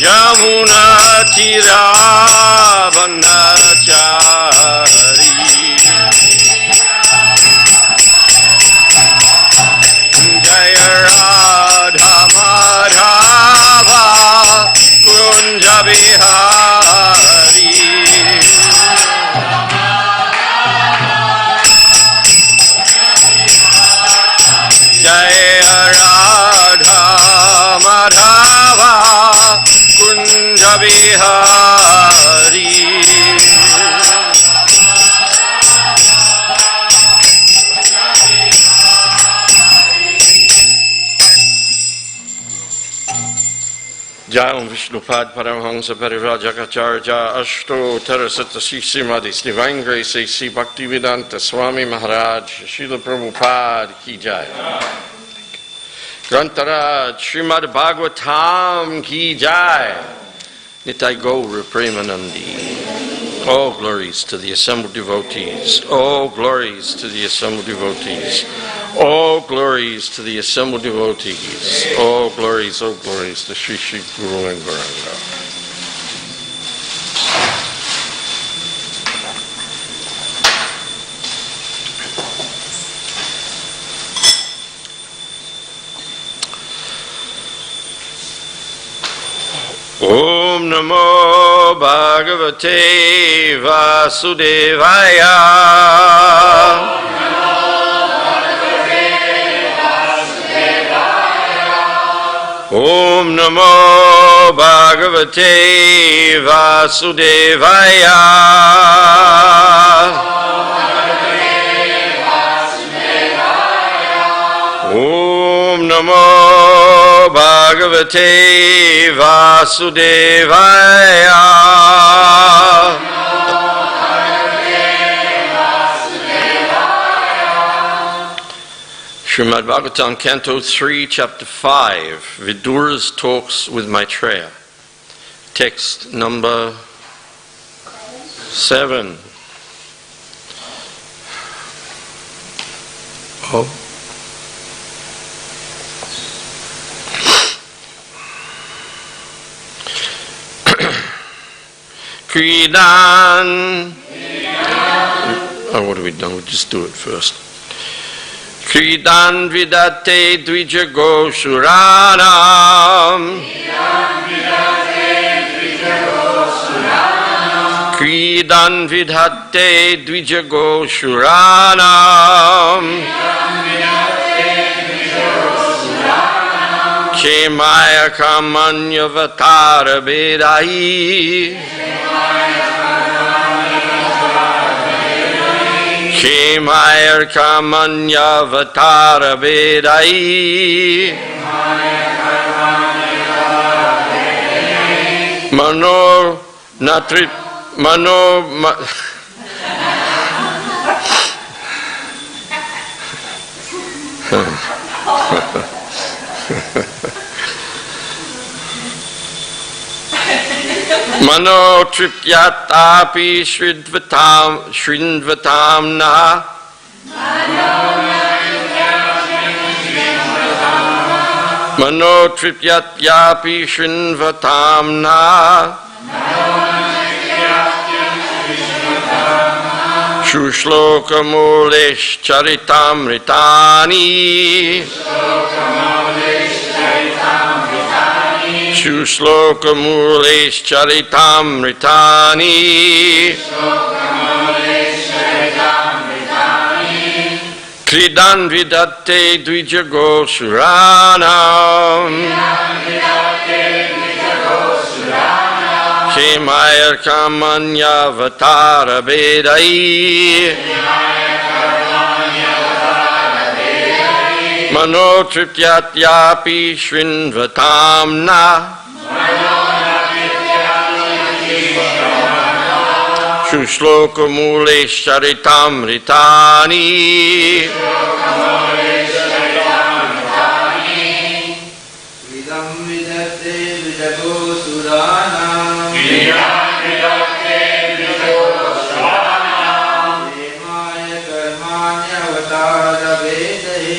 Yamuna Tiravanachari Jaya Radha Madhava Kunja Bihari Jaya Radha Madhava Kunja Bihari Jai Vishnupad Paramahansa Parivrajakacarya Ashto Terasata Srimadi's Divine Grace A.C. Bhaktivedanta Swami Maharaj Srila Prabhupada Ki Jai Grantaraj Srimad Bhagavatam Ki Jai Nitai Gaura Premanandi. All glories to the assembled devotees. All glories to the assembled devotees. All glories to the assembled devotees. All glories to Sri Sri Guru and Gauranga. Om Namo Bhagavate Vasudevaya. Om Namo Bhagavate Vasudevaya. Om Namo Bhagavate Vasudevaya. Srimad Bhagavatam, Canto 3, Chapter 5, Vidura's Talks with Maitreya. Text number 7. Oh. Kridan. Oh, what have we done? We'll just do it first. Kridan vidate dvijago suranam. Kridan vidate dvijago suranam. Kemaya kamanya vatara bedai. Kemayar kamanya vatara bedai. Mano natrit mano Mano tripyatapi shridvatam na. Mano tripyatyapi shridvatam na. Shushloka mulesh charitamritani. Shloka mulesh charitamritani. Kridan vidate dvijago suranam. Kemayar kamanya vatara bedai. Mano tripyatyapi shrinvatam na. Shloka mulesh charitamritani. Vidam vidate vijago suranam. Shemaya karmanya vatara vedai.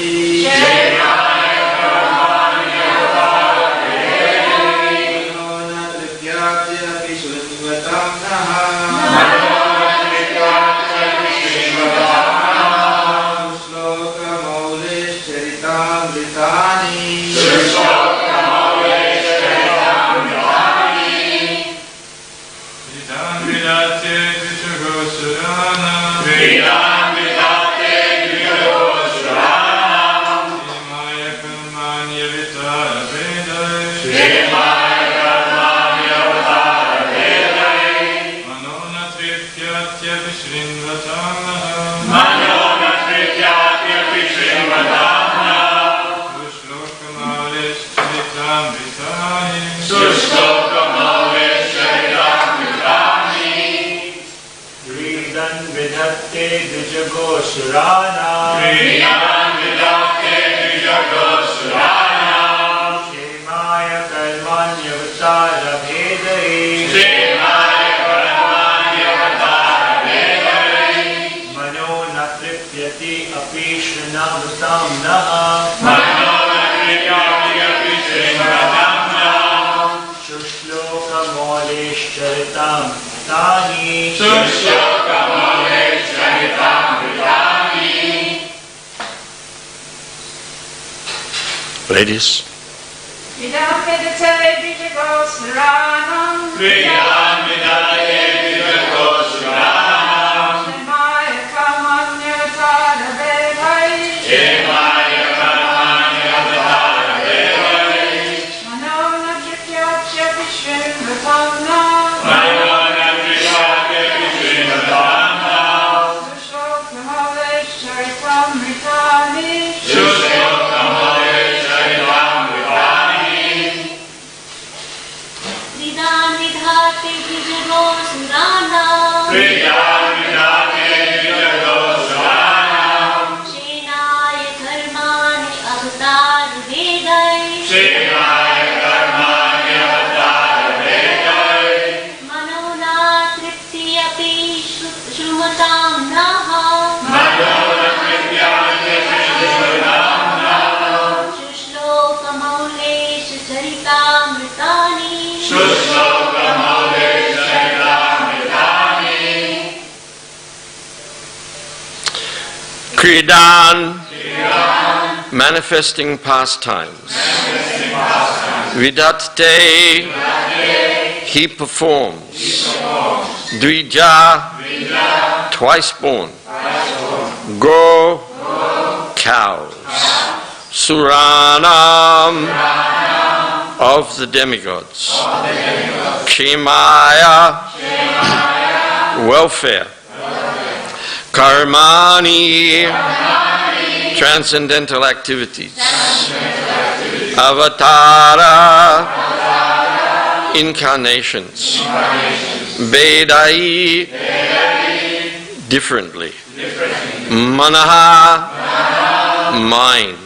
Vijago Surana Priyam Vidate Vijago Surana Shemaya Karmanya Vatara Vedai Shemaya Karamanya Vatara Vedai Mano Natripyati Api Shrinamrutam Naha Mano Natripyati Api Shrinamrutam Naha Shushloka Molesh Charitam Tani Sushloka Molesh Charitam Vidani. Ladies. Vidam Vidate Vijago Saranam Priyam Vidate Vijago Surana Shemaya Kamanya Vatara Vedai Shemaya Karamanya Vatara Vedai Manona Trityatya Vishwamratamna Mano Natripyati Api Shrinamrutam Naha Sushlokamalesh Charitamritani Sushloka Molesh Charitam Vidani. Vidam Vidhate Vijago Surana Priyam Vidate Vijago Surana Shenaya Karmani Avatar Vedai Shemaya Karamanya Vatara Vedai Manona Tripti Api Shrumatam Naha Mano Natripyati Api Shrinamrutam Naha Shushloka Maulesh Charitamritani Sushloka Molesh Charitam Vidani. Kridan, manifesting pastimes. Vidatte, he performs. Dvija, twice born. Go, cows. Suranam, of the demigods. Kshemaya, welfare. Karmani, transcendental activities. Avatara, incarnations. Vedai, differently. Manaha, mind.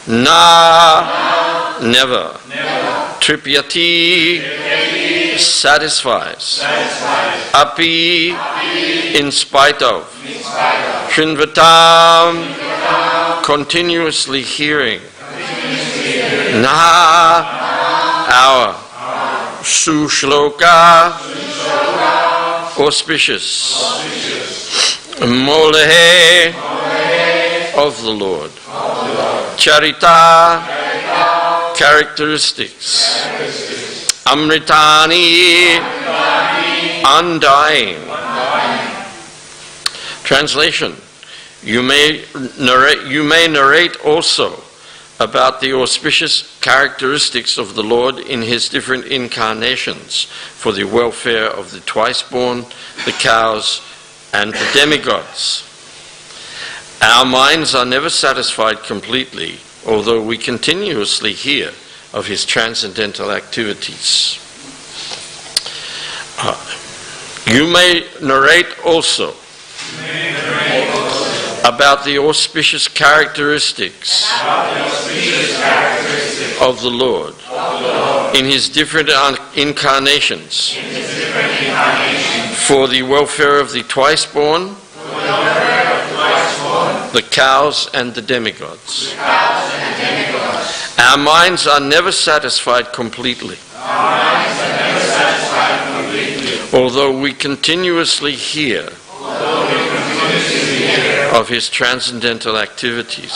Na, never. Tripyati, satisfies. Api, in spite of. Shrinvatam, continuously hearing. Naha, our. Sushloka, auspicious. Molehe, of the Lord. Charita, characteristics. Amritani, undying. Translation. You may narrate also about the auspicious characteristics of the Lord in his different incarnations for the welfare of the twice-born, the cows, and the demigods. Our minds are never satisfied completely, although we continuously hear of his transcendental activities. You may narrate also about the auspicious characteristics of the Lord in his different incarnations for the welfare of the twice-born, the cows and the demigods. Our minds are never satisfied completely, although we continuously hear of his transcendental activities.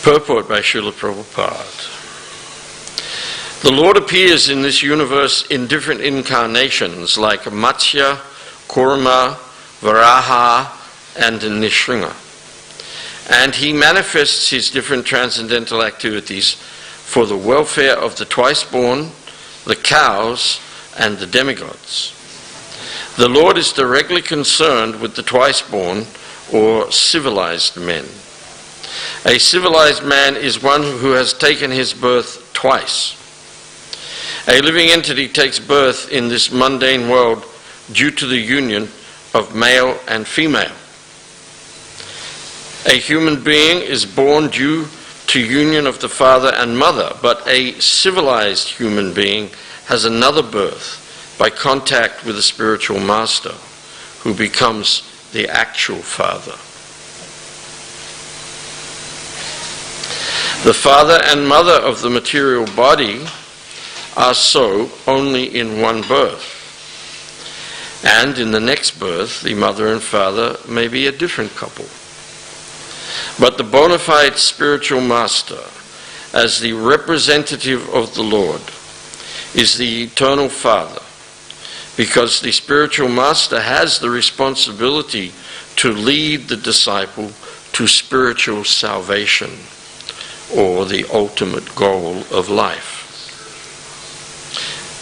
Purport by Srila Prabhupada. The Lord appears in this universe in different incarnations like Matsya, Kurma, Varaha, and Nishringa. And he manifests his different transcendental activities for the welfare of the twice-born, the cows, and the demigods. The Lord is directly concerned with the twice-born or civilized men. A civilized man is one who has taken his birth twice. A living entity takes birth in this mundane world due to the union of male and female. A human being is born due to union of the father and mother, but a civilized human being has another birth by contact with a spiritual master who becomes the actual father. The father and mother of the material body are so only in one birth. And in the next birth, the mother and father may be a different couple. But the bona fide spiritual master, as the representative of the Lord, is the eternal Father, because the spiritual master has the responsibility to lead the disciple to spiritual salvation, or the ultimate goal of life.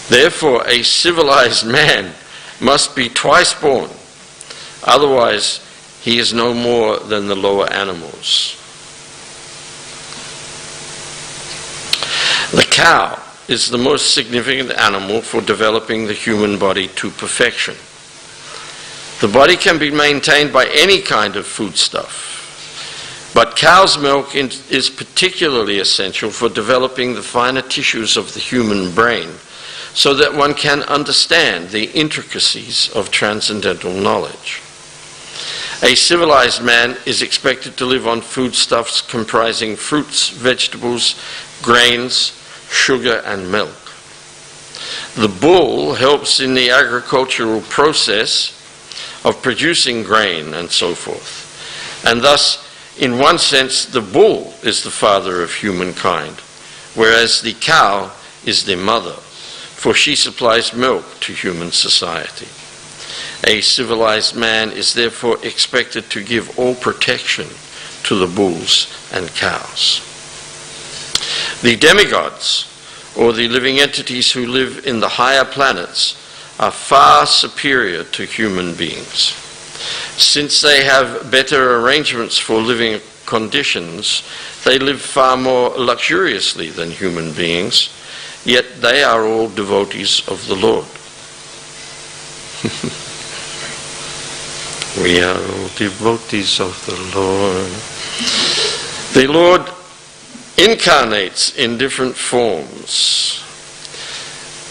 Therefore, a civilized man must be twice born, otherwise he is no more than the lower animals. The cow is the most significant animal for developing the human body to perfection. The body can be maintained by any kind of foodstuff, but cow's milk is particularly essential for developing the finer tissues of the human brain, so that one can understand the intricacies of transcendental knowledge. A civilized man is expected to live on foodstuffs comprising fruits, vegetables, grains, sugar, and milk. The bull helps in the agricultural process of producing grain and so forth. And thus, in one sense, the bull is the father of humankind, whereas the cow is their mother, for she supplies milk to human society. A civilized man is therefore expected to give all protection to the bulls and cows. The demigods, or the living entities who live in the higher planets, are far superior to human beings. Since they have better arrangements for living conditions, they live far more luxuriously than human beings, yet they are all devotees of the Lord. We are all devotees of the Lord. The Lord incarnates in different forms,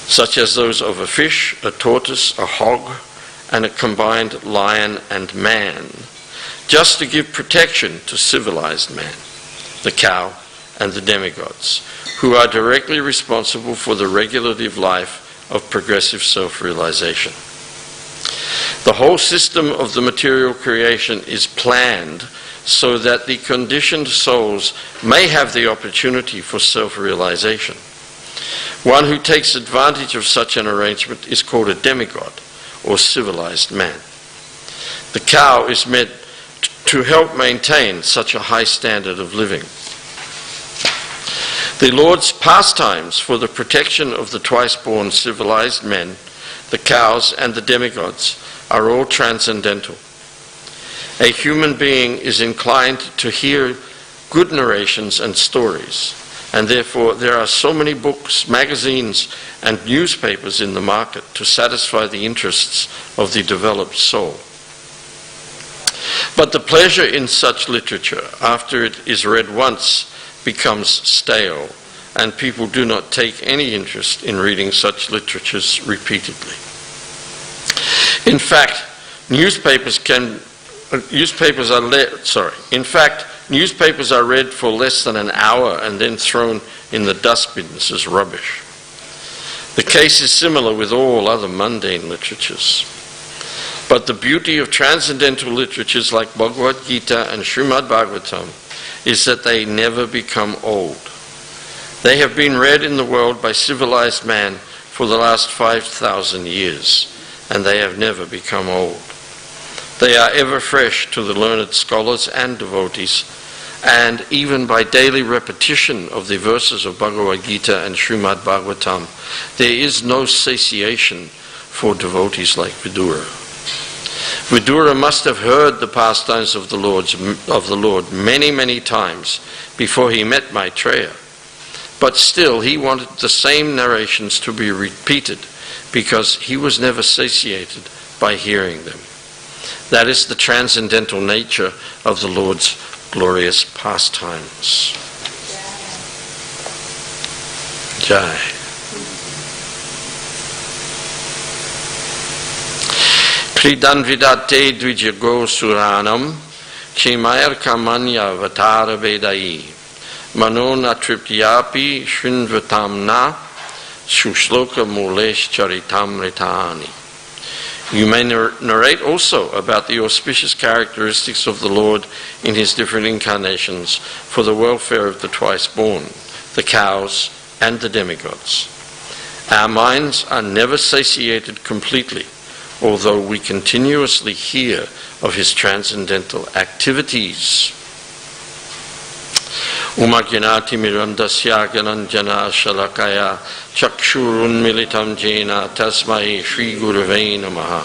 such as those of a fish, a tortoise, a hog, and a combined lion and man, just to give protection to civilized man, the cow, and the demigods, who are directly responsible for the regulative life of progressive self-realization. The whole system of the material creation is planned so that the conditioned souls may have the opportunity for self-realization. One who takes advantage of such an arrangement is called a demigod, or civilized man. The cow is meant to help maintain such a high standard of living. The Lord's pastimes for the protection of the twice-born civilized men, the cows, and the demigods are all transcendental. A human being is inclined to hear good narrations and stories, and therefore there are so many books, magazines, and newspapers in the market to satisfy the interests of the developed soul. But the pleasure in such literature, after it is read once, becomes stale, and people do not take any interest in reading such literatures repeatedly. In fact, newspapers are read for less than an hour and then thrown in the dustbins as rubbish. The case is similar with all other mundane literatures. But the beauty of transcendental literatures like Bhagavad Gita and Srimad Bhagavatam is that they never become old. They have been read in the world by civilized man for the last 5,000 years, and they have never become old. They are ever fresh to the learned scholars and devotees, and even by daily repetition of the verses of Bhagavad Gita and Srimad Bhagavatam, there is no satiation for devotees like Vidura. Vidura must have heard the pastimes of the Lord many, many times before he met Maitreya, but still he wanted the same narrations to be repeated because he was never satiated by hearing them. That is the transcendental nature of the Lord's glorious pastimes. Jai. Kridan vidate dvijago suranam Kshimayar kamanya vatara vedai Manona triptyapi shrinvatam na Sushloka mulesh charitam ritani. You may narrate also about the auspicious characteristics of the Lord in his different incarnations for the welfare of the twice born, the cows, and the demigods. Our minds are never satiated completely, although we continuously hear of his transcendental activities. Umagyanati mirandasya gananjana shalakaya chakshurun militam jena tasmai Shri Gurave namaha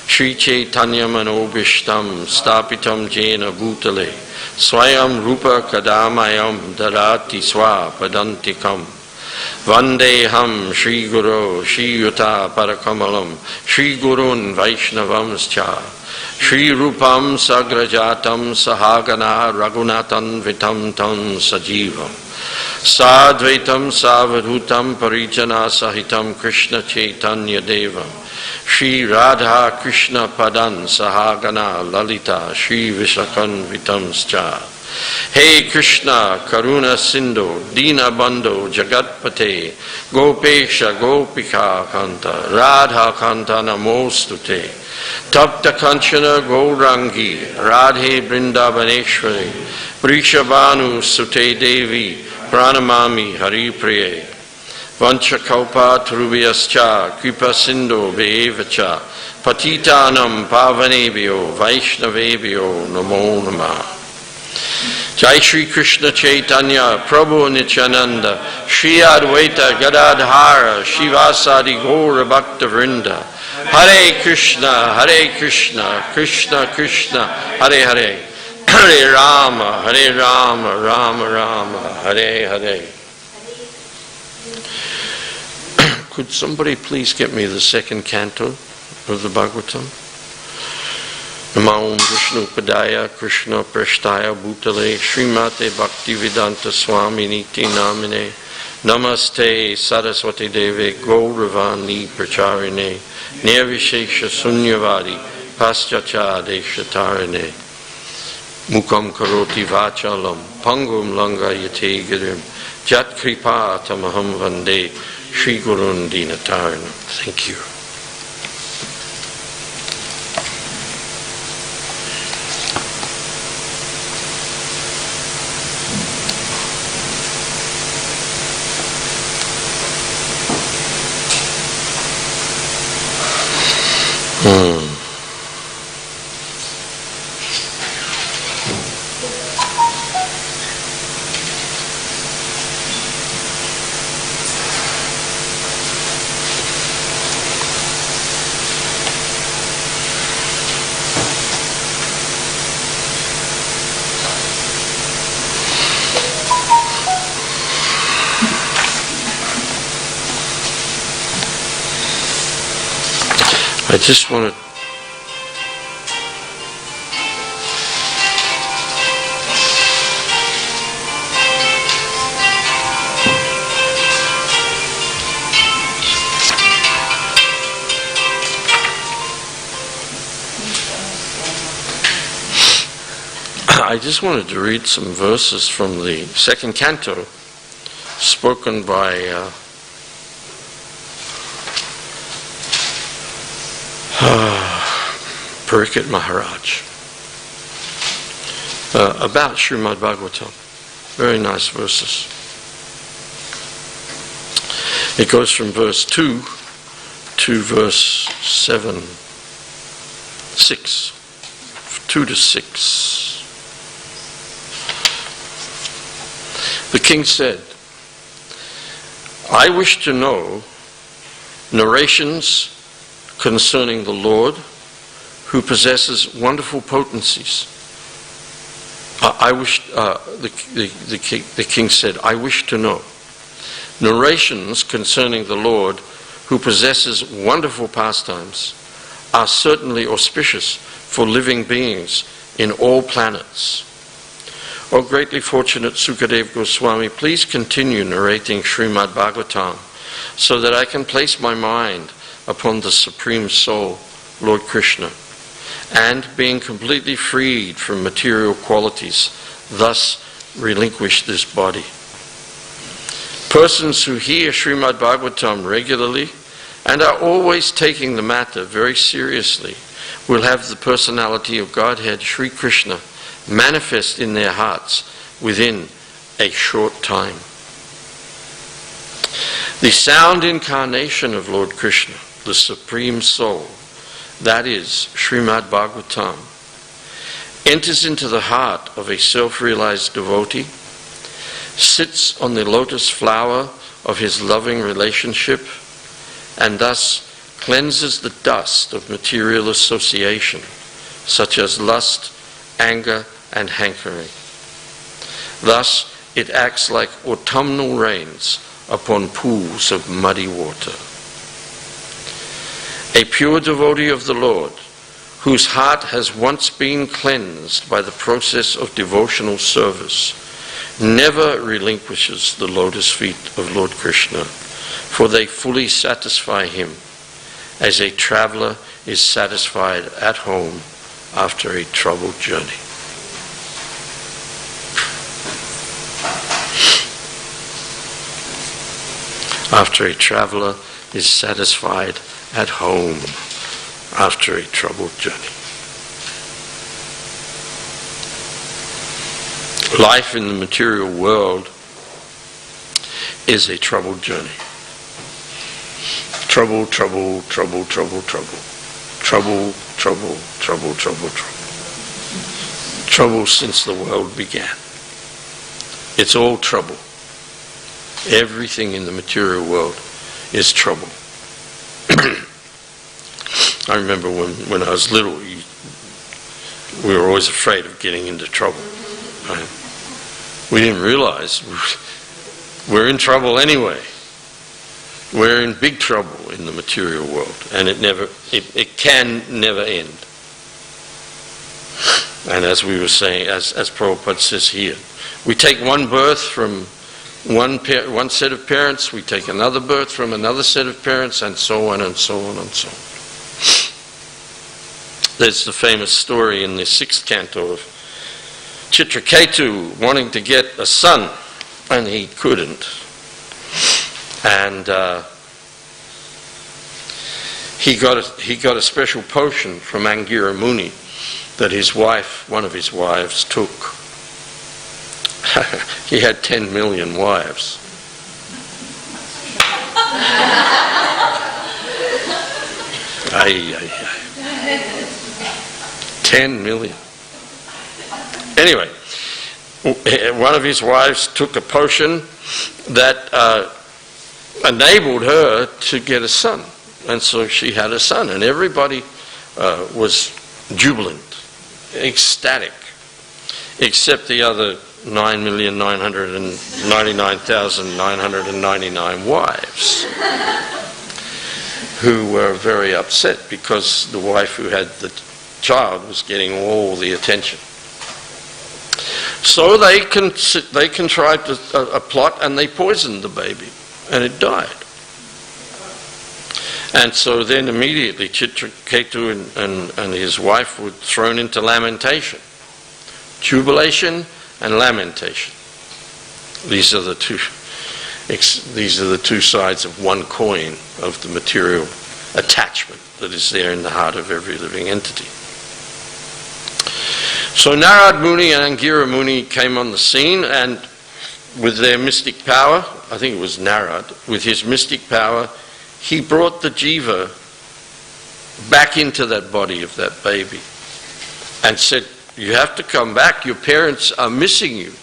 Shri Chaitanya manobishtam stapitam jena bhutale swayam rupa kadamayam darati swa padantikam Vandeham Shri Guru Shri Yuta Parakamalam Shri Gurun Vaishnavamscha Shri Rupam Sagrajatam Sahagana Raghunatan Vitam Tam Sajivam Sadvaitam Savadhutam Parijana Sahitam Krishna Chaitanya Devam Shri Radha Krishna Padan Sahagana Lalita Shri Vishakan Vitamscha Hey Krishna, Karuna Sindhu, Dina Bandhu, Jagatpate, Gopesha, Gopika Kanta, Radha Kanta Namostute, Tapta Kanchana Gaurangi, Radhe Brindavaneshwari, Prishabhanu Sute Devi, Pranamami Hari Priye, Vanchakaupa Trubhyascha, Kripa Sindhu Bevacha, Patitanam Pavanebhyo, Vaishnavebhyo, Namo Namah. Jai Shri Krishna Chaitanya Prabhu Nityananda Shri Advaita Gadadhara Shivasadi Gaura Bhakta Vrinda Hare Krishna Krishna Krishna Hare Hare Hare Rama Rama Rama Hare Hare. Could somebody please get me the second canto of the Bhagavatam? Namo Vishnu Padaya Krishna Prashtaya Bhutale Srimate Bhaktivedanta Swami Niti Namine Namaste Saraswati Deve Gauravani Pracharine Nirvishesha Sunyavadi Paschacha Deshatarine Mukam Karoti Vachalam Pangum Langa Yate Girim Jat Kripa Tamaham Vande Shri Gurun Dinatarana. Thank you. I just want to wanted to read some verses from the second canto spoken by Parikshit Maharaj about Srimad Bhagavatam. Very nice verses. It goes from verse 2 to verse 6. 2 to 6. The king said, I wish to know narrations concerning the Lord who possesses wonderful potencies. The king said, I wish to know narrations concerning the Lord who possesses wonderful pastimes. are certainly auspicious for living beings in all planets. O greatly fortunate Sukadev Goswami, please continue narrating Srimad Bhagavatam so that I can place my mind upon the Supreme Soul, Lord Krishna, and being completely freed from material qualities, thus relinquish this body. Persons who hear Srimad Bhagavatam regularly and are always taking the matter very seriously will have the personality of Godhead Sri Krishna manifest in their hearts within a short time. The sound incarnation of Lord Krishna, the Supreme Soul, that is Srimad Bhagavatam, enters into the heart of a self-realized devotee, sits on the lotus flower of his loving relationship, and thus cleanses the dust of material association, such as lust, anger, and hankering. Thus, it acts like autumnal rains upon pools of muddy water. A pure devotee of the Lord, whose heart has once been cleansed by the process of devotional service, never relinquishes the lotus feet of Lord Krishna, for they fully satisfy him, as a traveler is satisfied at home after a troubled journey. After a traveler is satisfied at home after a troubled journey. Life in the material world is a troubled journey. Trouble, trouble, trouble, trouble, trouble. Trouble, trouble, trouble, trouble, trouble. Trouble since the world began. It's all trouble. Everything in the material world is trouble. I remember when I was little, we were always afraid of getting into trouble. Right? We didn't realize we're in trouble anyway. We're in big trouble in the material world, and it can never end. And as we were saying, as Prabhupada says here, we take one birth from one set of parents, we take another birth from another set of parents, and so on and so on and so on. There's the famous story in the 6th canto of Chitraketu wanting to get a son, and he couldn't. And he got a special potion from Angira Muni that his wife, one of his wives, took. He had 10 million wives. Ay, ay, ay. 10 million. Anyway, one of his wives took a potion that enabled her to get a son. And so she had a son, and everybody was jubilant, ecstatic, except the other 9,999,999 wives, who were very upset because the wife who had the child was getting all the attention. So they contrived a plot, and they poisoned the baby, and it died. And so then immediately Chitraketu and his wife were thrown into lamentation. Jubilation and lamentation. These are the two sides of one coin of the material attachment that is there in the heart of every living entity. So Narad Muni and Angira Muni came on the scene, and with their mystic power, I think it was Narad, with his mystic power, he brought the jiva back into that body of that baby and said, "You have to come back, your parents are missing you."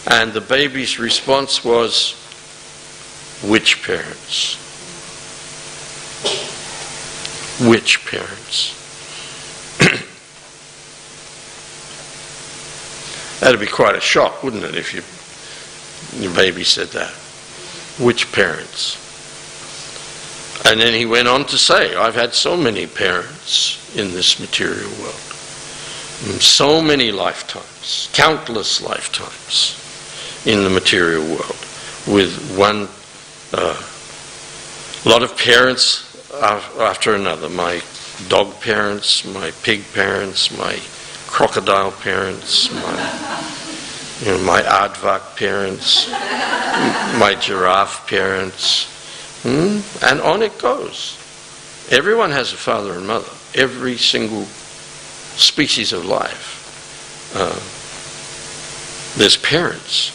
And the baby's response was, "Which parents? Which parents?" That'd be quite a shock, wouldn't it, if your baby said that? Which parents? And then he went on to say, I've had so many parents in this material world. So many lifetimes, countless lifetimes in the material world, with one lot of parents after another. My dog parents, my pig parents, my crocodile parents, my aardvark parents, my giraffe parents, and on it goes. Everyone has a father and mother. Every single species of life. There's parents.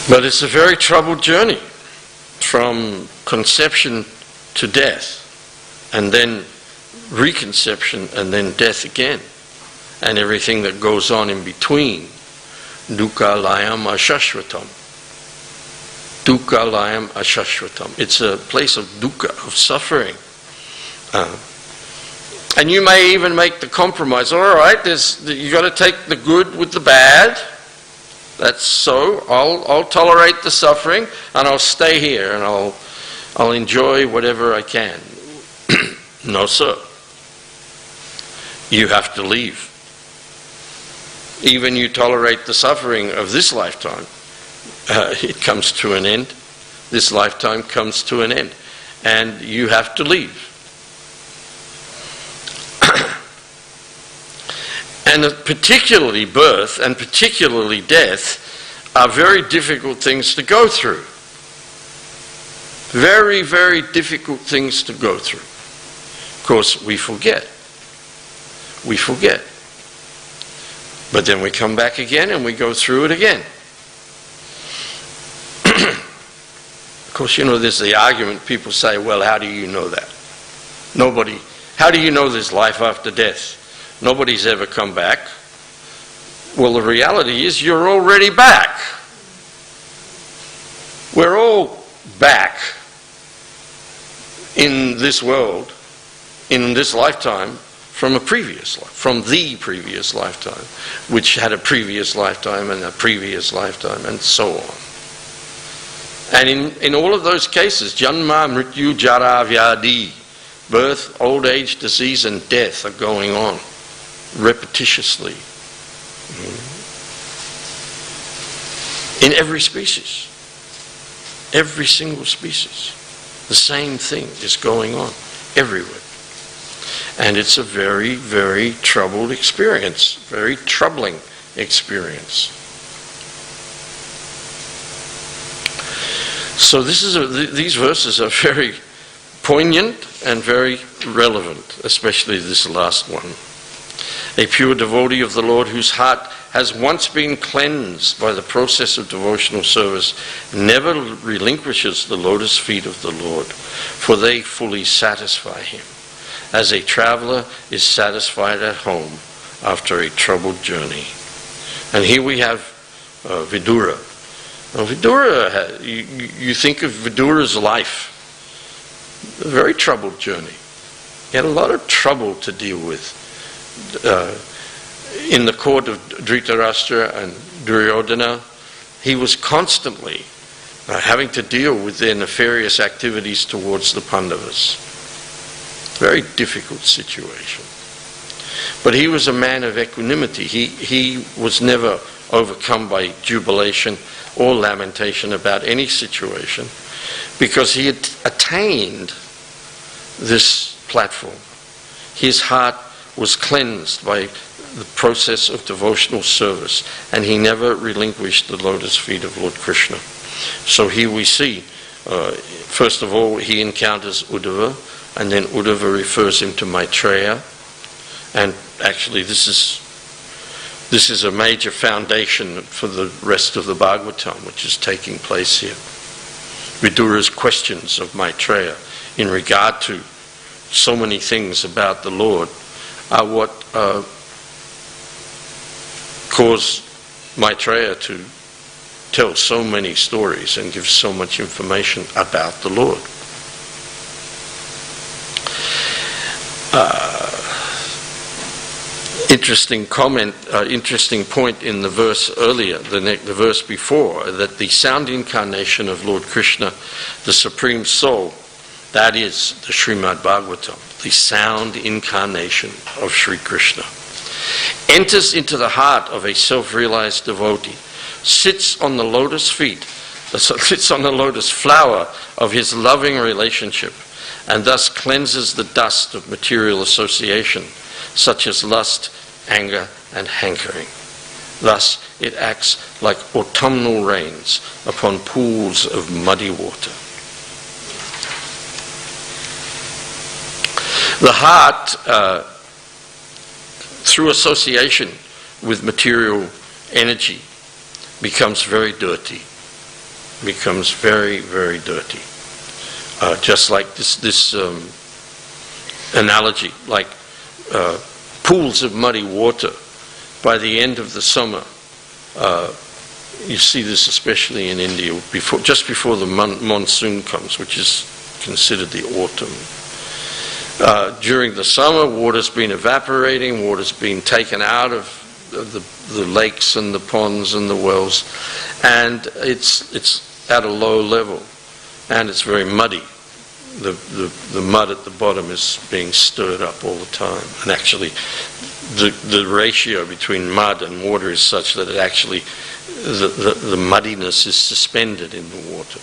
But it's a very troubled journey from conception to death, and then reconception, and then death again, and everything that goes on in between. Dukkha layam ashashvatam. Dukkha layam ashashvatam. It's a place of dukkha, of suffering. And you may even make the compromise. All right, you got to take the good with the bad. That's so. I'll tolerate the suffering, and I'll stay here, and I'll enjoy whatever I can. No, sir. You have to leave. Even you tolerate the suffering of this lifetime, it comes to an end. This lifetime comes to an end, and you have to leave. And particularly birth and particularly death are very difficult things to go through. Very, very difficult things to go through. Of course, we forget. We forget. But then we come back again and we go through it again. Of course, there's the argument, people say, well, how do you know that? How do you know there's life after death? Nobody's ever come back. Well, the reality is you're already back. We're all back in this world, in this lifetime, from the previous lifetime, which had a previous lifetime and a previous lifetime, and so on. And in all of those cases, janma, mrityu, jara, vyadi, birth, old age, disease, and death are going on repetitiously in every species, every single species. The same thing is going on everywhere. And it's a very, very troubled experience, very troubling experience. So these verses are very poignant and very relevant, especially this last one. A pure devotee of the Lord whose heart has once been cleansed by the process of devotional service never relinquishes the lotus feet of the Lord, for they fully satisfy him, as a traveler is satisfied at home after a troubled journey. And here we have Vidura. Now, Vidura, you think of Vidura's life, a very troubled journey. He had a lot of trouble to deal with in the court of Dhritarashtra and Duryodhana. He was constantly having to deal with their nefarious activities towards the Pandavas. Very difficult situation. But he was a man of equanimity. He was never overcome by jubilation or lamentation about any situation, because he had attained this platform. His heart was cleansed by the process of devotional service, and he never relinquished the lotus feet of Lord Krishna. So here we see, first of all, he encounters Uddhava, and then Uddhava refers him to Maitreya. And actually this is a major foundation for the rest of the Bhagavatam, which is taking place here. Vidura's questions of Maitreya in regard to so many things about the Lord are what caused Maitreya to tell so many stories and give so much information about the Lord. interesting point in the verse earlier, the verse before, that the sound incarnation of Lord Krishna, the Supreme Soul, that is the Srimad Bhagavatam, the sound incarnation of Sri Krishna, enters into the heart of a self-realized devotee, sits on the lotus flower of his loving relationship, and thus cleanses the dust of material association, such as lust, anger, and hankering. Thus, it acts like autumnal rains upon pools of muddy water. The heart, through association with material energy, becomes very dirty. Becomes very, very dirty. Just like this analogy, like pools of muddy water. By the end of the summer, you see this especially in India, just before the monsoon comes, which is considered the autumn. During the summer, water's been evaporating, water's been taken out of the lakes and the ponds and the wells, and it's at a low level, and it's very muddy. The mud at the bottom is being stirred up all the time, and actually the ratio between mud and water is such that it actually the muddiness is suspended in the water,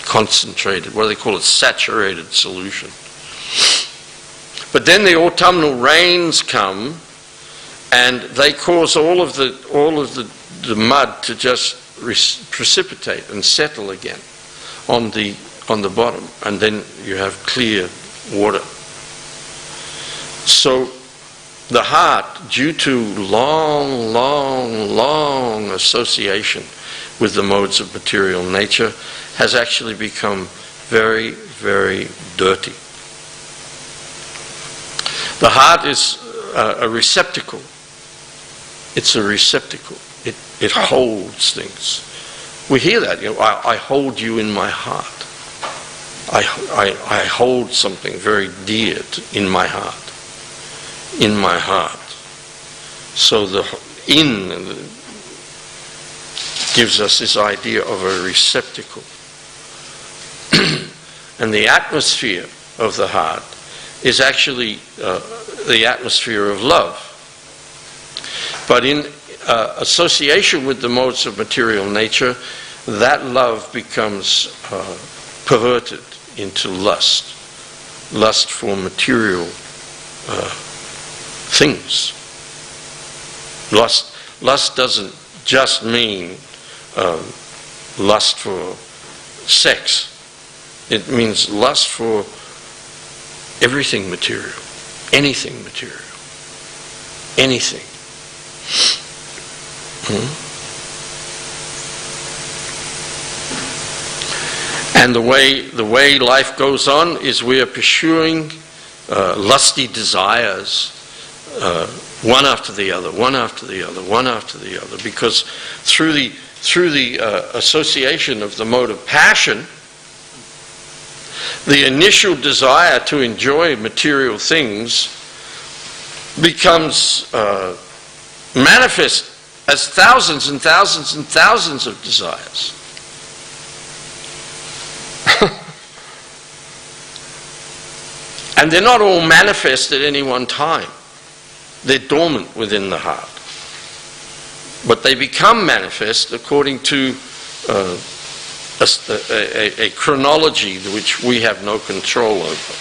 concentrated. What do they call it? Saturated solution. But then the autumnal rains come, and they cause all of the mud to just precipitate and settle again on the bottom, and then you have clear water. So the heart, due to long association with the modes of material nature, has actually become very, very dirty. The heart is a receptacle. It's a receptacle. It holds things. We hear that. I hold you in my heart. I hold something very dear in my heart. In my heart. So the gives us this idea of a receptacle. And the atmosphere of the heart is actually the atmosphere of love. But in association with the modes of material nature, that love becomes perverted into lust for material things. Lust doesn't just mean lust for sex. It means lust for everything material, anything material, anything. And the way life goes on is we are pursuing lusty desires, one after the other, one after the other, one after the other, because through the association of the mode of passion, the initial desire to enjoy material things becomes manifest as thousands and thousands and thousands of desires. And they're not all manifest at any one time. They're dormant within the heart. But they become manifest according to a chronology which we have no control over.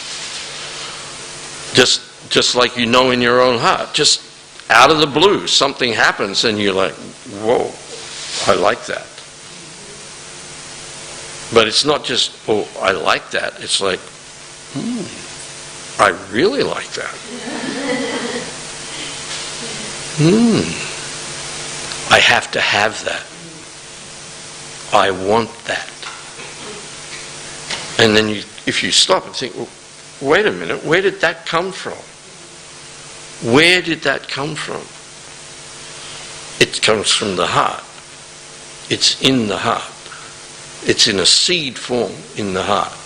Just like you know in your own heart. Just out of the blue, something happens and you're like, whoa, I like that. But it's not just, oh, I like that. It's like, I really like that. I have to have that. I want that. And then if you stop and think, well, wait a minute, where did that come from? Where did that come from? It comes from the heart. It's in the heart. It's in a seed form in the heart.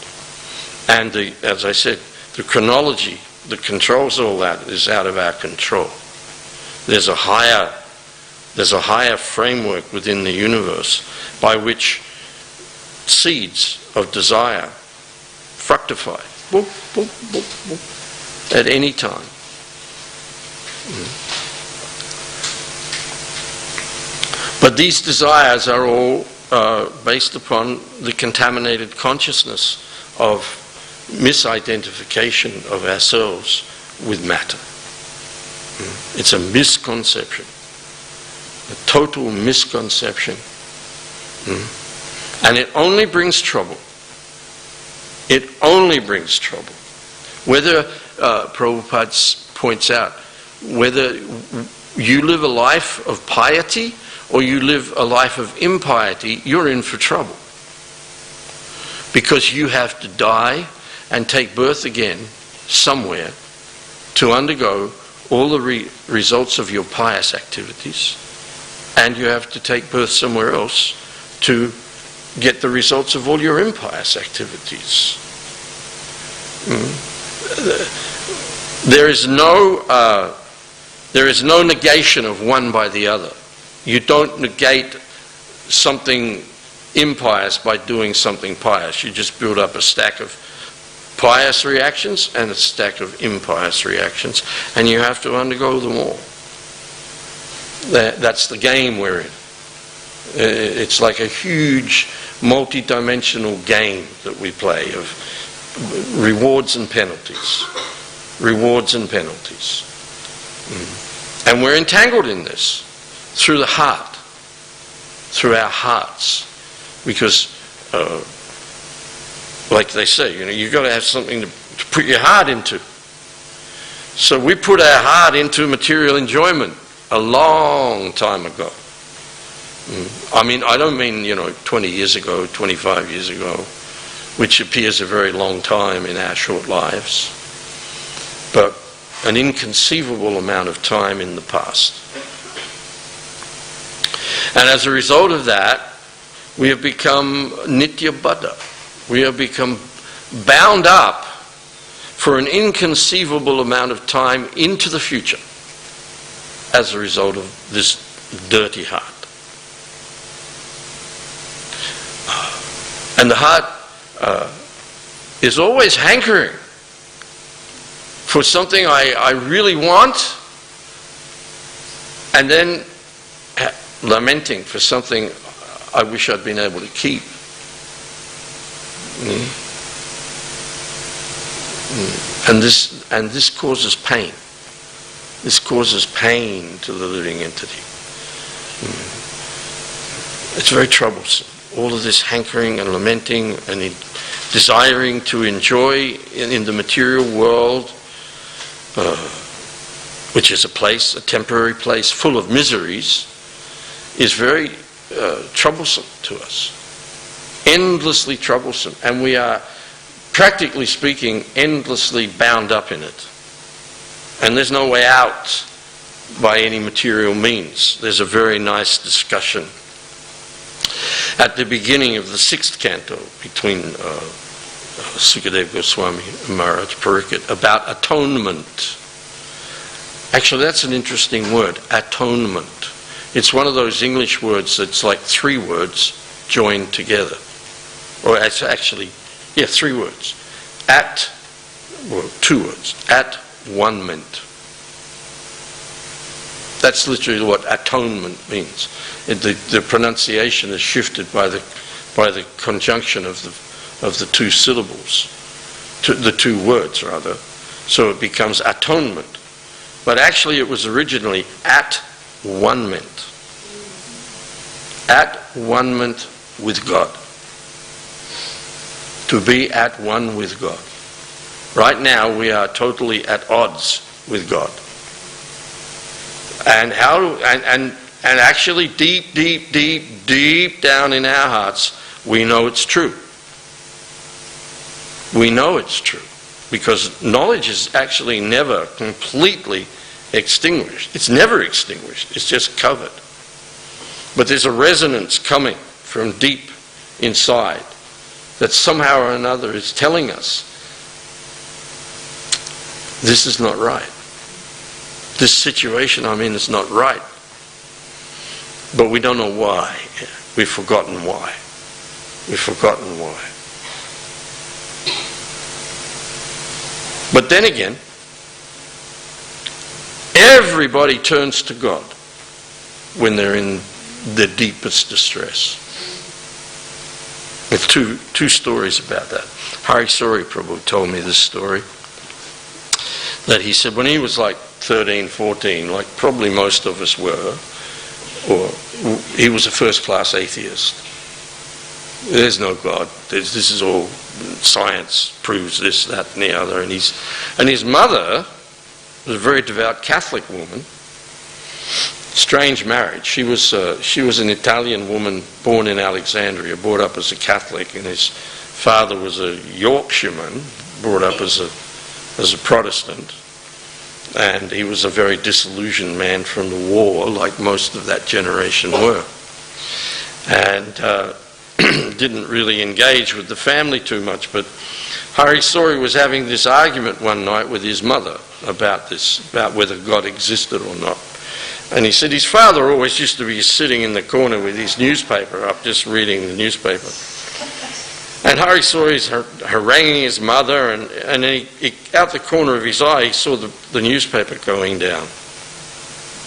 And as I said, the chronology that controls all that is out of our control. There's a higher framework within the universe by which seeds of desire fructify boop, boop, boop, boop, at any time. But these desires are all based upon the contaminated consciousness of misidentification of ourselves with matter. It's a misconception, a total misconception. And it only brings trouble. It only brings trouble. Whether, Prabhupada points out, whether you live a life of piety or you live a life of impiety, you're in for trouble. Because you have to die and take birth again somewhere to undergo all the results of your pious activities, and you have to take birth somewhere else to get the results of all your impious activities. There is no negation of one by the other. You don't negate something impious by doing something pious. You just build up a stack of pious reactions and a stack of impious reactions, and you have to undergo them all. That's the game we're in. It's like a huge multi-dimensional game that we play of rewards and penalties. Rewards and penalties. And we're entangled in this through the heart, through our hearts, because like they say, you've got to have something to put your heart into. So we put our heart into material enjoyment a long time ago. I mean, I don't mean, 20 years ago, 25 years ago, which appears a very long time in our short lives, but an inconceivable amount of time in the past. And as a result of that, we have become nitya baddha. We have become bound up for an inconceivable amount of time into the future as a result of this dirty heart. And the heart is always hankering for something I really want, and then lamenting for something I wish I'd been able to keep. And this causes pain. This causes pain to the living entity. It's very troublesome. All of this hankering and lamenting and desiring to enjoy in the material world, which is a temporary place full of miseries, is very troublesome to us. Endlessly troublesome. And we are, practically speaking, endlessly bound up in it. And there's no way out by any material means. There's a very nice discussion at the beginning of the 6th canto between Sukadeva Goswami and Maharaj Pariksit about atonement. Actually, that's an interesting word, atonement. It's one of those English words that's like 3 words joined together. Or it's actually, 3 words. 2 words. At-one-ment. That's literally what atonement means. The pronunciation is shifted by the conjunction of the 2 syllables, the 2 words rather. So it becomes atonement. But actually it was originally at-one-ment. At-one-ment with God. To be at one with God. Right now we are totally at odds with God. And actually deep down in our hearts, we know it's true. We know it's true. Because knowledge is actually never completely extinguished. It's never extinguished. It's just covered. But there's a resonance coming from deep inside that somehow or another is telling us this is not right. This situation I'm in is not right. But we don't know why. We've forgotten why. We've forgotten why. But then again, everybody turns to God when they're in the deepest distress. With two stories about that. Ashray Prabhu told me this story. That he said when he was like 13, 14, like probably most of us were, or he was a first-class atheist. There's no God. This is all science proves this, that, and the other. And his mother was a very devout Catholic woman. Strange marriage. She was an Italian woman born in Alexandria, brought up as a Catholic, and his father was a Yorkshireman, brought up as a Protestant. And he was a very disillusioned man from the war, like most of that generation were. And didn't really engage with the family too much. But Ashray was having this argument one night with his mother about whether God existed or not. And he said his father always used to be sitting in the corner with his newspaper up, just reading the newspaper. And Ashray haranguing his mother, and he, out the corner of his eye, he saw the newspaper going down.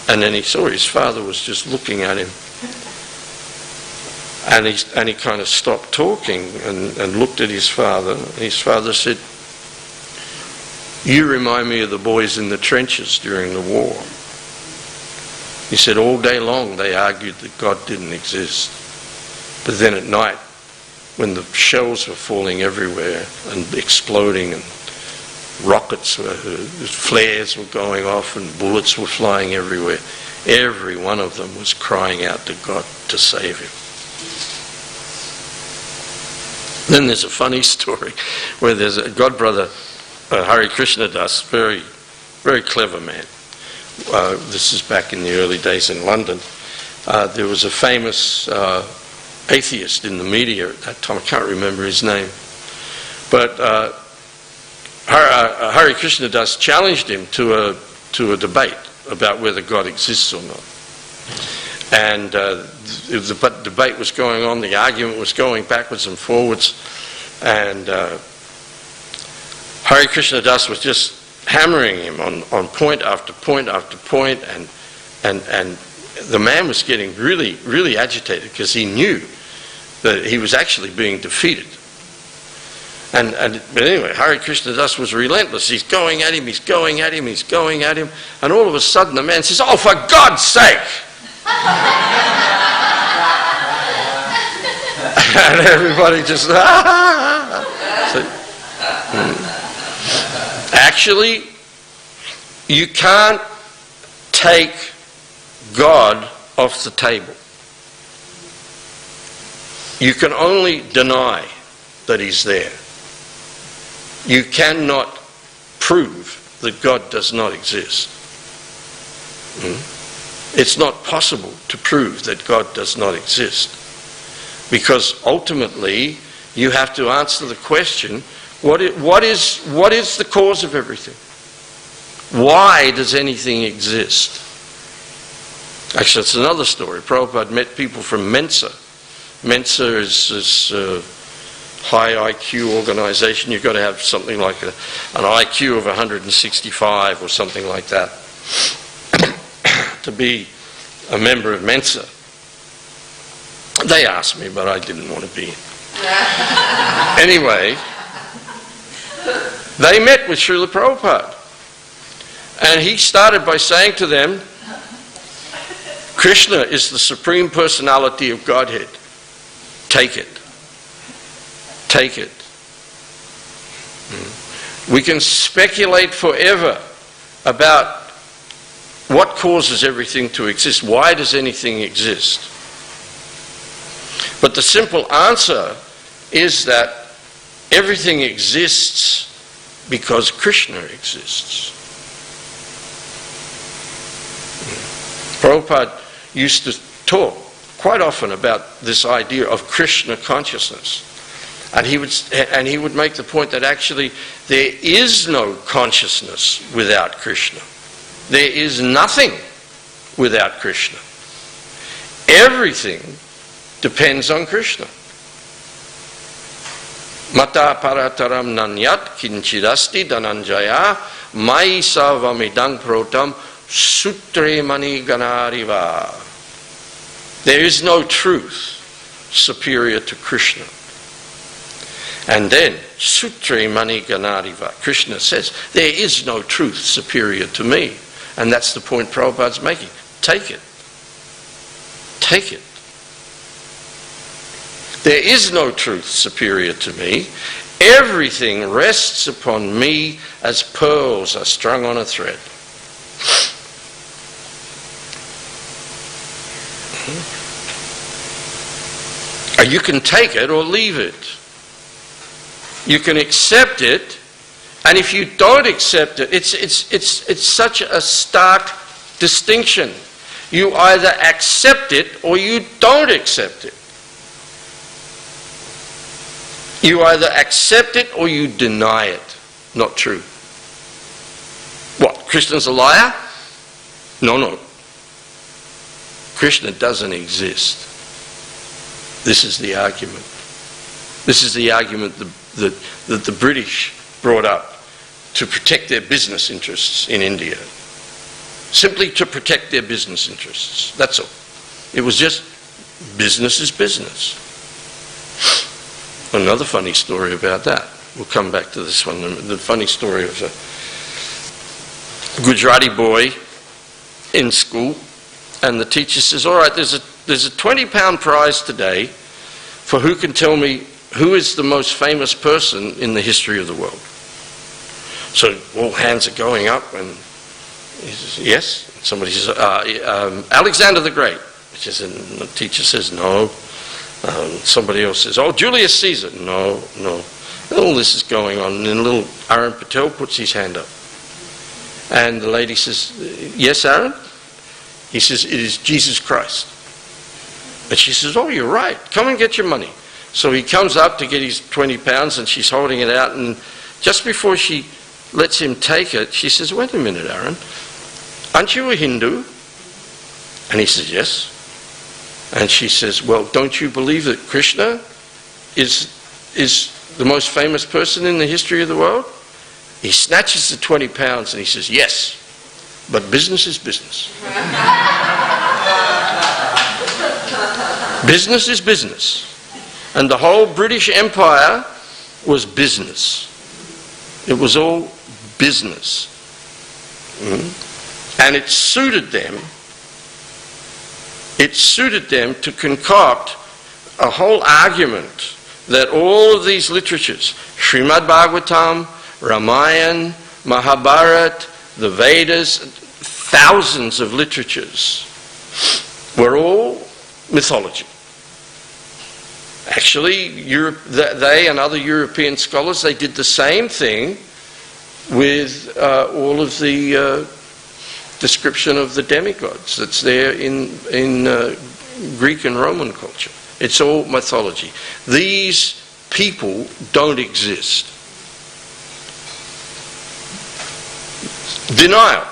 And then he saw his father was just looking at him. And he kind of stopped talking and looked at his father. And his father said, "You remind me of the boys in the trenches during the war." He said all day long they argued that God didn't exist. But then at night, when the shells were falling everywhere and exploding and flares were going off and bullets were flying everywhere, every one of them was crying out to God to save him. Then there's a funny story where there's a godbrother, Hare Krishna Das, very, very clever man. This is back in the early days in London. There was a famous atheist in the media at that time. I can't remember his name. But Hare Krishna Das challenged him to a debate about whether God exists or not. And the debate was going on, the argument was going backwards and forwards, and Hare Krishna Das was just hammering him on point after point after point, and the man was getting really, really agitated because he knew that he was actually being defeated. But anyway, Hare Krishna Das was relentless. He's going at him, he's going at him, he's going at him, and all of a sudden the man says, "Oh, for God's sake!" And everybody just, Actually, you can't take God off the table. You can only deny that he's there. You cannot prove that God does not exist. It's not possible to prove that God does not exist, because ultimately you have to answer the question, what is the cause of everything? Why does anything exist? Actually, it's another story. Prabhupada met people from Mensa. Mensa is this high IQ organization. You've got to have something like an IQ of 165 or something like that to be a member of Mensa. They asked me, but I didn't want to be. Anyway, they met with Srila Prabhupada. And he started by saying to them, Krishna is the Supreme Personality of Godhead. Take it. Take it. We can speculate forever about what causes everything to exist. Why does anything exist? But the simple answer is that everything exists because Krishna exists. Prabhupada used to talk quite often about this idea of Krishna consciousness. And he would make the point that actually there is no consciousness without Krishna. There is nothing without Krishna. Everything depends on Krishna. Mata parataram nanyat kinchidasti dhananjaya mai sarvamidang protam sutre mani ganariva. There is no truth superior to Krishna. And then, sutre mani ganariva, Krishna says, there is no truth superior to me. And that's the point Prabhupada's making. Take it. Take it. There is no truth superior to me. Everything rests upon me as pearls are strung on a thread. You can take it or leave it. You can accept it, and if you don't accept it, it's such a stark distinction. You either accept it or you don't accept it. You either accept it or you deny it. Not true. What? Krishna's a liar? No. Krishna doesn't exist. This is the argument. This is the argument that the British brought up to protect their business interests in India. Simply to protect their business interests. That's all. It was just business is business. Another funny story about that. We'll come back to this one. The funny story of a Gujarati boy in school, and the teacher says, all right, there's a £20 prize today for who can tell me who is the most famous person in the history of the world. So all hands are going up, and he says, yes. Somebody says, Alexander the Great. And the teacher says, no. Somebody else says, oh, Julius Caesar. No. All this is going on, and then little Aaron Patel puts his hand up. And the lady says, yes, Aaron? He says, it is Jesus Christ. And she says, oh, you're right. Come and get your money. So he comes up to get his £20, and she's holding it out, and just before she lets him take it, she says, wait a minute, Aaron. Aren't you a Hindu? And he says, yes. And she says, well, don't you believe that Krishna is the most famous person in the history of the world? He snatches the £20 and he says, yes, but business is business. Business is business. And the whole British Empire was business. It was all business. And it suited them to concoct a whole argument that all of these literatures, Srimad Bhagavatam, Ramayana, Mahabharata, the Vedas, thousands of literatures, were all mythology. Actually, they and other European scholars, they did the same thing with all of the description of the demigods that's there in Greek and Roman culture. It's all mythology. These people don't exist. Denial.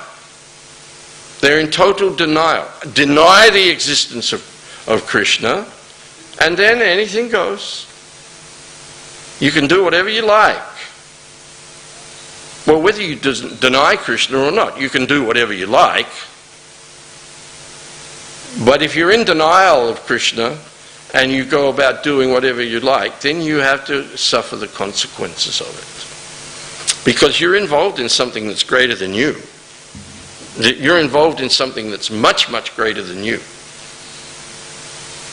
They're in total denial. Deny the existence of Krishna, and then anything goes. You can do whatever you like. Well, whether you deny Krishna or not, you can do whatever you like. But if you're in denial of Krishna and you go about doing whatever you like, then you have to suffer the consequences of it. Because you're involved in something that's greater than you. You're involved in something that's much, much greater than you.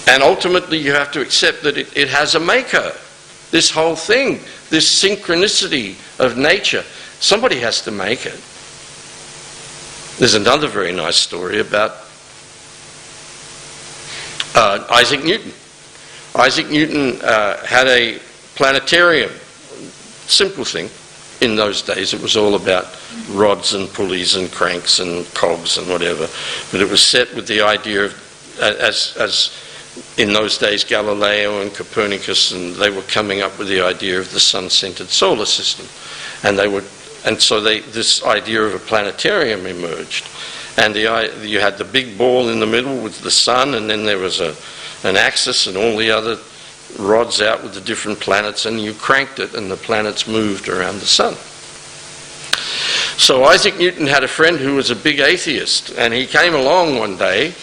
And ultimately you have to accept that it has a maker. This whole thing, this synchronicity of nature, somebody has to make it. There's another very nice story about Isaac Newton. Isaac Newton had a planetarium, simple thing. In those days it was all about rods and pulleys and cranks and cogs and whatever. But it was set with the idea of, as in those days Galileo and Copernicus, and they were coming up with the idea of the sun-centered solar system. And they were And so this idea of a planetarium emerged. And you had the big ball in the middle with the sun, and then there was an axis and all the other rods out with the different planets, and you cranked it and the planets moved around the sun. So Isaac Newton had a friend who was a big atheist, and he came along one day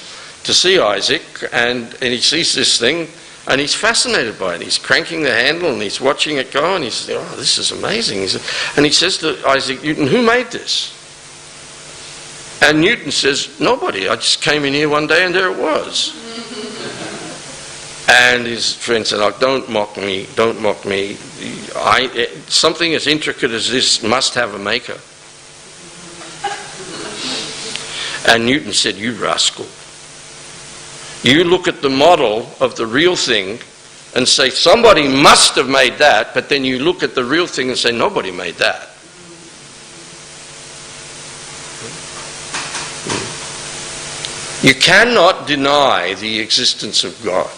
to see Isaac, and he sees this thing, and he's fascinated by it. He's cranking the handle and he's watching it go, and he says, "Oh, this is amazing." And he says to Isaac Newton, "Who made this?" And Newton says, "Nobody. I just came in here one day and there it was." And his friend said, "Oh, don't mock me, don't mock me. Something as intricate as this must have a maker." And Newton said, "You rascal. You look at the model of the real thing and say, somebody must have made that, but then you look at the real thing and say, nobody made that." You cannot deny the existence of God.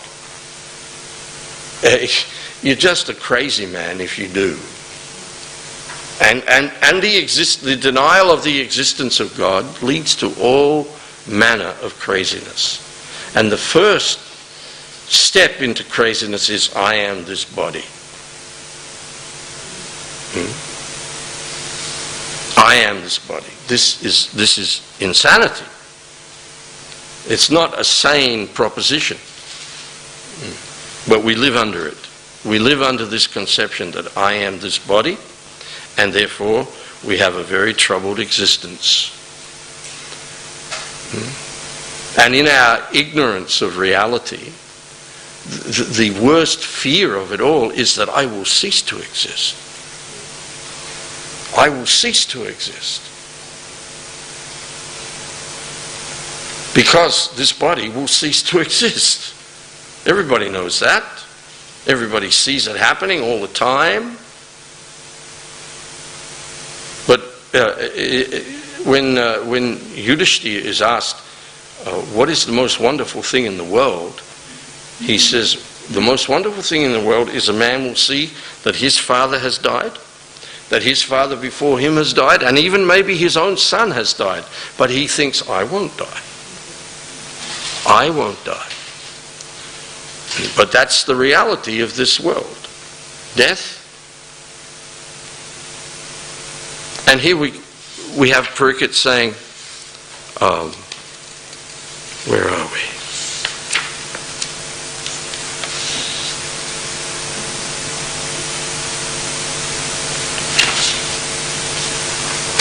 You're just a crazy man if you do. And the denial of the existence of God leads to all manner of craziness. And the first step into craziness is, I am this body. I am this body. This is insanity. It's not a sane proposition. But we live under it. We live under this conception that I am this body, and therefore we have a very troubled existence. And in our ignorance of reality, the worst fear of it all is that I will cease to exist. I will cease to exist. Because this body will cease to exist. Everybody knows that. Everybody sees it happening all the time. But when Yudhishthira is asked, what is the most wonderful thing in the world? He says, the most wonderful thing in the world is a man will see that his father has died, that his father before him has died, and even maybe his own son has died. But he thinks, I won't die. I won't die. But that's the reality of this world. Death. And here we have Pariksit saying, where are we?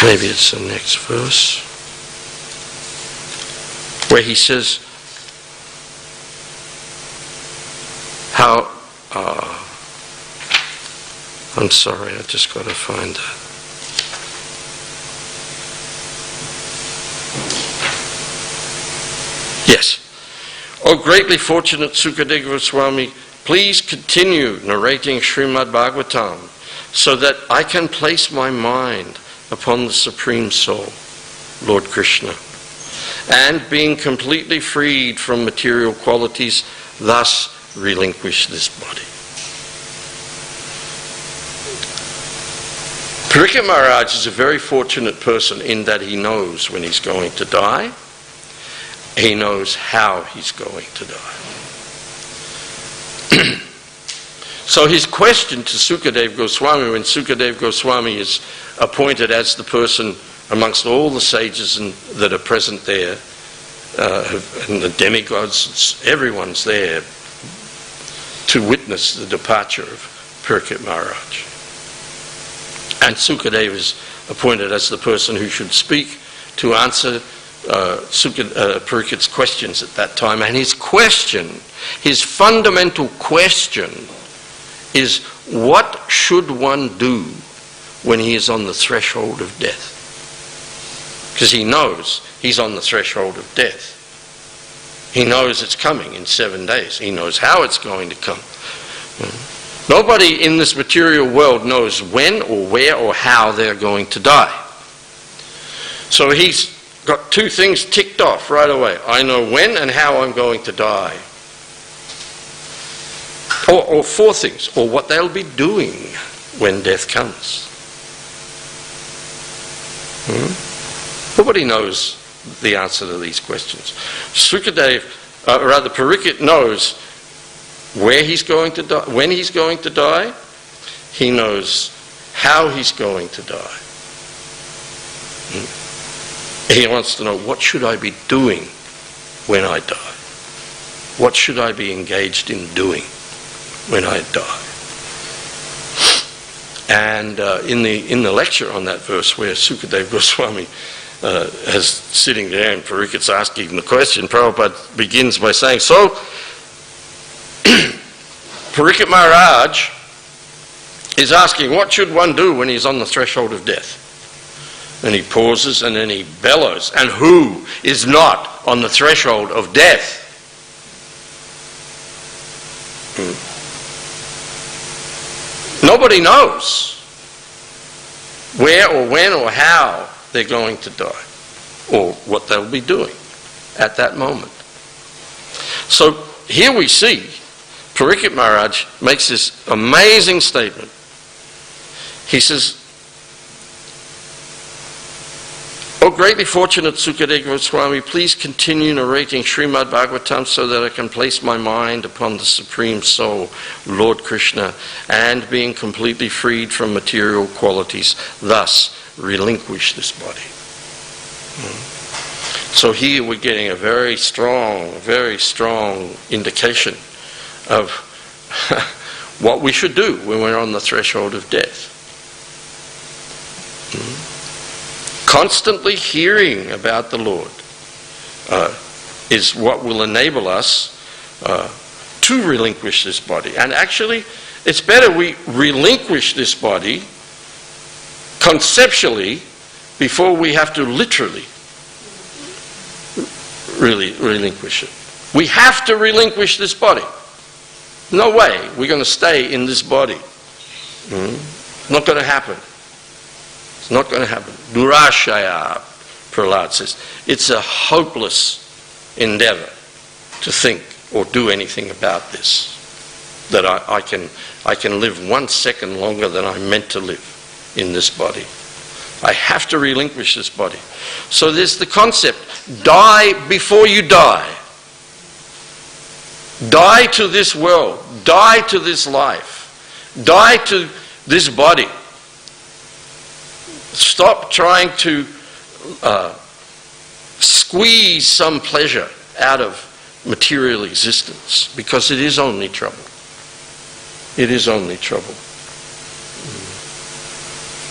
Maybe it's the next verse, where he says how, I'm sorry, I just got to find that. Yes. O greatly fortunate Sukadeva Goswami, please continue narrating Srimad Bhagavatam so that I can place my mind upon the Supreme Soul, Lord Krishna, and being completely freed from material qualities, thus relinquish this body. Pariksit Maharaj is a very fortunate person in that he knows when he's going to die. He knows how he's going to die. So his question to Sukadeva Goswami, when Sukadeva Goswami is appointed as the person amongst all the sages that are present there, and the demigods, everyone's there to witness the departure of Pariksit Maharaj. And Sukadeva is appointed as the person who should speak to answer Parikit's questions at that time. And his question, his fundamental question is, what should one do when he is on the threshold of death? Because he knows he's on the threshold of death. He knows it's coming in 7 days. He knows how it's going to come. Nobody in this material world knows when or where or how they're going to die. So he's got two things ticked off right away. I know when and how I'm going to die. Or four things, or what they'll be doing when death comes. Nobody knows the answer to these questions. Parikshit knows where he's going to die, when he's going to die. He knows how he's going to die. He wants to know, what should I be doing when I die? What should I be engaged in doing when I die? And in the lecture on that verse, where Sukadeva Goswami is sitting there and Parikshit's asking the question, Prabhupada begins by saying, so Parikshit Maharaj is asking, what should one do when he's on the threshold of death? And he pauses and then he bellows, and who is not on the threshold of death? Nobody knows where or when or how they're going to die, or what they'll be doing at that moment. So here we see Parikshit Maharaj makes this amazing statement. He says, "O greatly fortunate Sukadeva Goswami, please continue narrating Srimad Bhagavatam so that I can place my mind upon the Supreme Soul, Lord Krishna, and being completely freed from material qualities, thus relinquish this body." So here we're getting a very strong indication of what we should do when we're on the threshold of death. Constantly hearing about the Lord is what will enable us to relinquish this body. And actually, it's better we relinquish this body conceptually before we have to literally really relinquish it. We have to relinquish this body. No way we're going to stay in this body. Not going to happen. It's not going to happen. Durashaya, Prahlad says. It's a hopeless endeavor to think or do anything about this. That I can live 1 second longer than I'm meant to live in this body. I have to relinquish this body. So there's the concept, die before you die. Die to this world. Die to this life. Die to this body. Stop trying to squeeze some pleasure out of material existence, because it is only trouble. It is only trouble.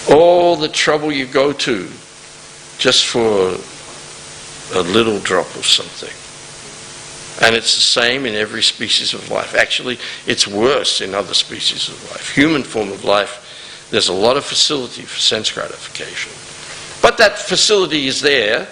All the trouble you go to just for a little drop of something. And it's the same in every species of life. Actually, it's worse in other species of life. Human form of life, there's a lot of facility for sense gratification. But that facility is there